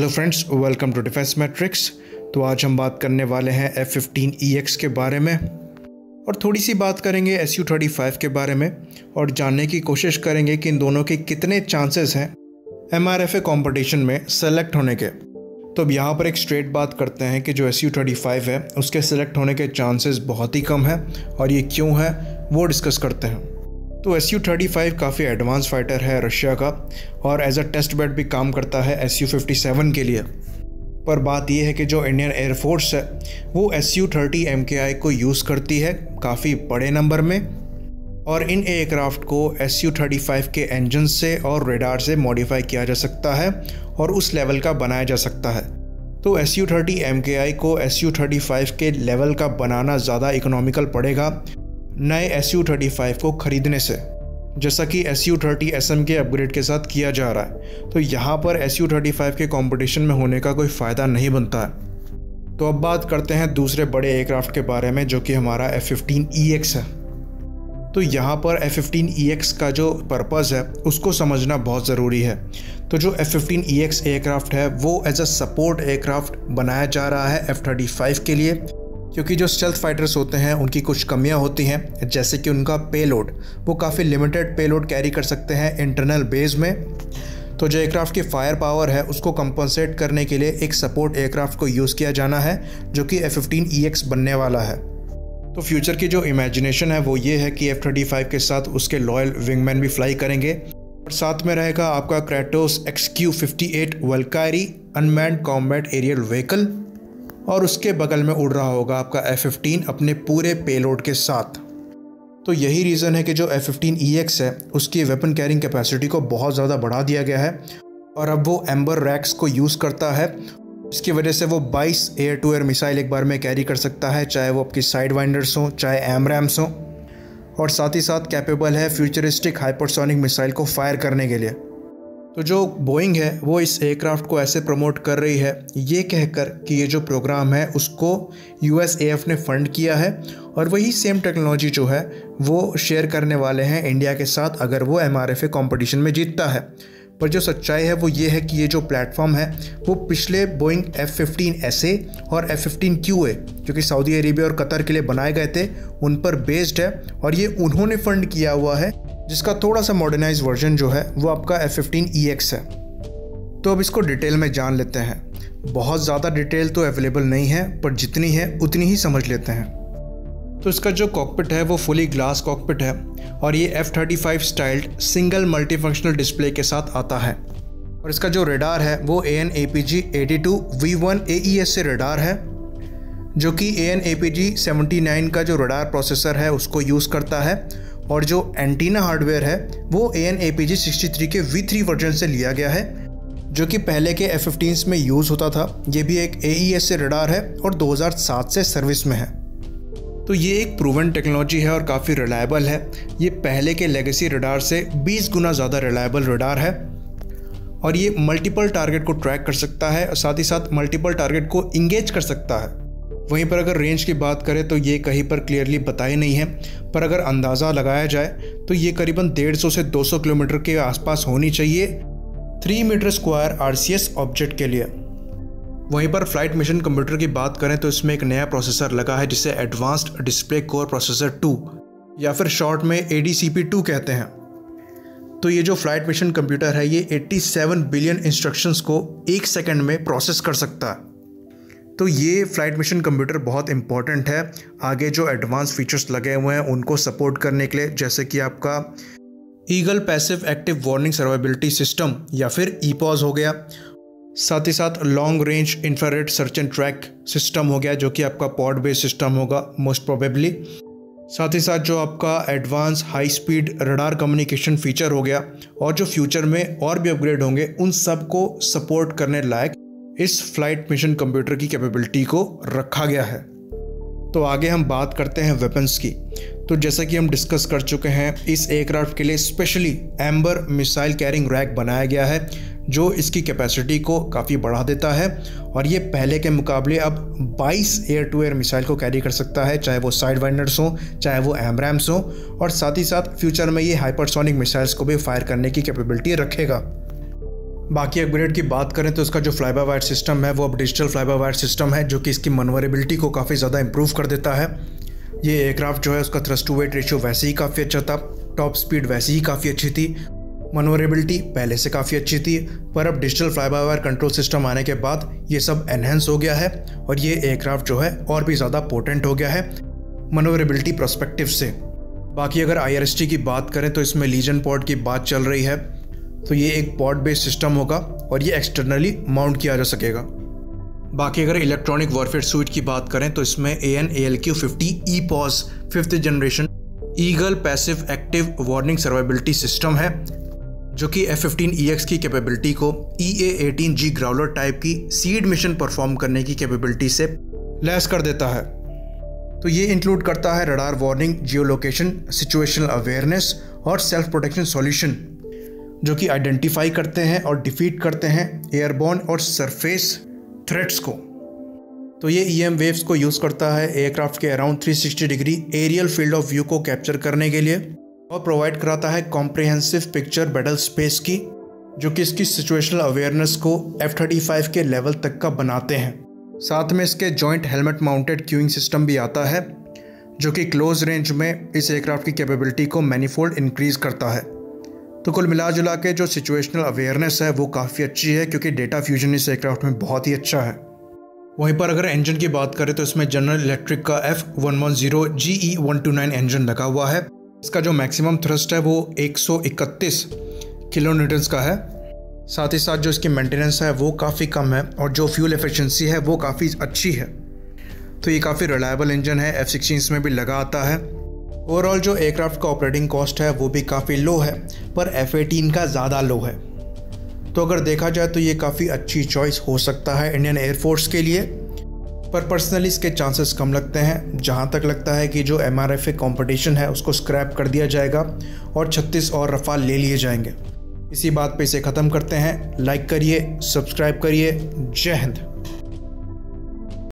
Friends, welcome to defence matrix. तो आज हम बात करने वाले हैं F-15EX के बारे में और थोड़ी सी बात करेंगे Su-35 के बारे में और जानने की कोशिश करेंगे कि इन दोनों के कितने चांसेस हैं MRFA कंपटीशन में सेलेक्ट होने के। तो अब यहाँ पर एक स्ट्रेट बात करते हैं कि जो Su-35 है उसके सेलेक्ट होने के चांसेस बहुत ही कम है और ये क्यों है वो डिस्कस करते हैं। तो Su-35 काफ़ी एडवांस फाइटर है रशिया का और एज अ टेस्ट बेड भी काम करता है Su-57 के लिए। पर बात यह है कि जो इंडियन एयरफोर्स है वो Su-30 MKI को यूज़ करती है काफ़ी बड़े नंबर में और इन एयरक्राफ्ट को Su-35 के इंजन से और रेडार से मॉडिफाई किया जा सकता है और उस लेवल का बनाया जा सकता है। तो Su-30 MKI को Su-35 के लेवल का बनाना ज़्यादा इकोनॉमिकल पड़ेगा नए Su-35 को ख़रीदने से, जैसा कि Su-30 SM के अपग्रेड के साथ किया जा रहा है। तो यहाँ पर Su-35 के कंपटीशन में होने का कोई फ़ायदा नहीं बनता है। तो अब बात करते हैं दूसरे बड़े एयरक्राफ्ट के बारे में जो कि हमारा F-15EX है। तो यहाँ पर F-15EX का जो पर्पज़ है उसको समझना बहुत ज़रूरी है। तो जो F-15EX एयरक्राफ्ट है वो एज अ सपोर्ट एयरक्राफ्ट बनाया जा रहा है F-35 के लिए, क्योंकि जो स्टेल्थ फाइटर्स होते हैं उनकी कुछ कमियां होती हैं, जैसे कि उनका पेलोड, वो काफ़ी लिमिटेड पेलोड कैरी कर सकते हैं इंटरनल बेस में। तो जो एयरक्राफ्ट की फायर पावर है उसको कंपनसेट करने के लिए एक सपोर्ट एयरक्राफ्ट को यूज़ किया जाना है जो कि F-15EX बनने वाला है। तो फ्यूचर की जो इमेजिनेशन है वो ये है कि F-35 के साथ उसके लॉयल विंगमैन भी फ्लाई करेंगे और साथ में रहेगा आपका Kratos XQ-58 Valkyrie unmanned combat aerial vehicle और उसके बगल में उड़ रहा होगा आपका F-15 अपने पूरे पेलोड के साथ। तो यही रीज़न है कि जो F-15EX है उसकी वेपन कैरिंग कैपेसिटी को बहुत ज़्यादा बढ़ा दिया गया है और अब वो एम्बर रैक्स को यूज़ करता है। इसकी वजह से वो 22 एयर टू एयर मिसाइल एक बार में कैरी कर सकता है, चाहे वो आपकी साइड वाइंडर्स हों चाहे एमरैम्स हों, और साथ ही साथ कैपेबल है फ्यूचरिस्टिक हाइपरसोनिक मिसाइल को फायर करने के लिए। तो जो बोइंग है वो इस एयरक्राफ्ट को ऐसे प्रमोट कर रही है ये कहकर कि ये जो प्रोग्राम है उसको USAF ने फंड किया है और वही सेम टेक्नोलॉजी जो है वो शेयर करने वाले हैं इंडिया के साथ अगर वो MRFA कंपटीशन में जीतता है। पर जो सच्चाई है वो ये है कि ये जो प्लेटफॉर्म है वो पिछले बोइंग F-15SA और F-15QA जो कि सऊदी अरेबिया और कतर के लिए बनाए गए थे उन पर बेस्ड है और ये उन्होंने फंड किया हुआ है, जिसका थोड़ा सा मॉडर्नाइज वर्जन जो है वो आपका F-15EX है। तो अब इसको डिटेल में जान लेते हैं। बहुत ज़्यादा डिटेल तो अवेलेबल नहीं है पर जितनी है उतनी ही समझ लेते हैं। तो इसका जो कॉकपिट है वो फुली ग्लास कॉकपिट है और ये F-35 styled single multifunctional display के साथ आता है और इसका जो रेडार है वो AN/APG 82V1 AES से रेडार है जो कि AN/APG 79 का जो रेडार प्रोसेसर है उसको यूज़ करता है और जो एंटीना हार्डवेयर है वो AN/APG 63 के V3 वर्जन से लिया गया है जो कि पहले के F-15s में यूज़ होता था। ये भी एक AES से रेडार है और 2007 से सर्विस में है। तो ये एक प्रूवन टेक्नोलॉजी है और काफ़ी रिलायबल है। ये पहले के लेगेसी रेडार से 20 गुना ज़्यादा रिलायबल रेडार है और ये मल्टीपल टारगेट को ट्रैक कर सकता है और साथ ही साथ मल्टीपल टारगेट को इंगेज कर सकता है। वहीं पर अगर रेंज की बात करें तो ये कहीं पर क्लियरली बताई नहीं है, पर अगर अंदाज़ा लगाया जाए तो ये करीबन 150 से 200 किलोमीटर के आसपास होनी चाहिए 3 मीटर स्क्वायर RCS ऑब्जेक्ट के लिए। वहीं पर फ्लाइट मिशन कंप्यूटर की बात करें तो इसमें एक नया प्रोसेसर लगा है जिसे एडवांस्ड डिस्प्ले कोर प्रोसेसर 2 या फिर शॉर्ट में ADCP-2 कहते हैं। तो ये जो फ्लाइट मिशन कंप्यूटर है ये 87 बिलियन इंस्ट्रक्शंस को 1 सेकंड में प्रोसेस कर सकता है। तो ये फ्लाइट मिशन कंप्यूटर बहुत इंपॉर्टेंट है आगे जो एडवांस फीचर्स लगे हुए हैं उनको सपोर्ट करने के लिए, जैसे कि आपका eagle passive active warning survivability system या फिर EPOS हो गया, साथ ही साथ long range infrared search and track system हो गया जो कि आपका पॉड बेस्ड सिस्टम होगा मोस्ट प्रोबेबली, साथ ही साथ जो आपका advance high speed radar communication feature हो गया और जो फ्यूचर में और भी अपग्रेड होंगे उन सब को सपोर्ट करने लायक इस फ्लाइट मिशन कंप्यूटर की कैपेबिलिटी को रखा गया है। तो आगे हम बात करते हैं वेपन्स की। तो जैसा कि हम डिस्कस कर चुके हैं इस एयरक्राफ्ट के लिए specially amber missile carrying rack बनाया गया है जो इसकी कैपेसिटी को काफ़ी बढ़ा देता है और ये पहले के मुकाबले अब 22 एयर टू एयर मिसाइल को कैरी कर सकता है, चाहे वो साइड वाइंडर्स हों चाहे वो एमरैम्स हों, और साथ ही साथ फ्यूचर में ये हाइपरसोनिक मिसाइल्स को भी फायर करने की कैपेबिलिटी रखेगा। बाकी अपग्रेड की बात करें तो इसका जो फ्लाई बाय वायर सिस्टम है वो अब digital fly by wire system है, जो कि इसकी मनोवरेबिलिटी को काफ़ी ज़्यादा इंप्रूव कर देता है। ये एयरक्राफ्ट जो है उसका थ्रस्ट टू वेट रेशियो वैसे ही काफ़ी अच्छा था, टॉप स्पीड वैसे ही काफ़ी अच्छी थी, मनोवरेबिलिटी पहले से काफ़ी अच्छी थी, पर अब digital fly by wire control system आने के बाद ये सब एनहेंस हो गया है और ये एयरक्राफ्ट जो है और भी ज़्यादा पोटेंट हो गया है मनोवरेबिलिटी पर्सपेक्टिव से। बाकी अगर IRST की बात करें तो इसमें लीजन पॉड की बात चल रही है, तो ये एक पॉड बेस्ड सिस्टम होगा और ये एक्सटर्नली माउंट किया जा सकेगा। बाकी अगर इलेक्ट्रॉनिक वॉरफेयर सूट की बात करें तो इसमें AN/ALQ-50 EPAWS 5th generation eagle passive active warning survivability system है, जो कि F-15EX की कैपेबिलिटी को EA-18G ग्राउलर टाइप की सीड मिशन परफॉर्म करने की कैपेबिलिटी से लैस कर देता है। तो ये इंक्लूड करता है रडार वार्निंग, जियो लोकेशन, सिचुएशनल अवेयरनेस और सेल्फ प्रोटेक्शन सॉल्यूशन, जो कि आइडेंटिफाई करते हैं और डिफीट करते हैं एयरबॉर्न और सरफेस थ्रेट्स को। तो ये EM वेव्स को यूज़ करता है एयरक्राफ्ट के around 360 degree aerial field of view को कैप्चर करने के लिए और प्रोवाइड कराता है कॉम्प्रिहेंसिव पिक्चर बैटल स्पेस की, जो कि इसकी सिचुएशनल अवेयरनेस को F-35 के लेवल तक का बनाते हैं। साथ में इसके joint helmet mounted queuing system भी आता है, जो कि क्लोज रेंज में इस एयरक्राफ्ट की कैपेबिलिटी को मैनीफोल्ड इंक्रीज करता है। तो कुल मिला जुला के जो सिचुएशनल अवेयरनेस है वो काफ़ी अच्छी है, क्योंकि डेटा फ्यूजन इस एयरक्राफ्ट में बहुत ही अच्छा है। वहीं पर अगर इंजन की बात करें तो इसमें जनरल इलेक्ट्रिक का F110 GE129 इंजन लगा हुआ है। इसका जो मैक्सिमम थ्रस्ट है वो 131 किलोन्यूटन्स का है। साथ ही साथ जो इसकी मेंटेनेंस है वो काफ़ी कम है और जो फ्यूल एफिशिएंसी है वो काफ़ी अच्छी है। तो ये काफ़ी रिलायबल इंजन है, F-16 में भी लगा आता है। ओवरऑल जो एयरक्राफ्ट का ऑपरेटिंग कॉस्ट है वो भी काफ़ी लो है, पर F-18 का ज़्यादा लो है। तो अगर देखा जाए तो ये काफ़ी अच्छी चॉइस हो सकता है इंडियन एयरफोर्स के लिए, पर पर्सनली इसके चांसेस कम लगते हैं। जहाँ तक लगता है कि जो MRFA कंपटीशन है उसको स्क्रैप कर दिया जाएगा और 36 और रफाल ले लिए जाएंगे। इसी बात पे इसे ख़त्म करते हैं। लाइक करिए, सब्सक्राइब करिए। जय हिंद।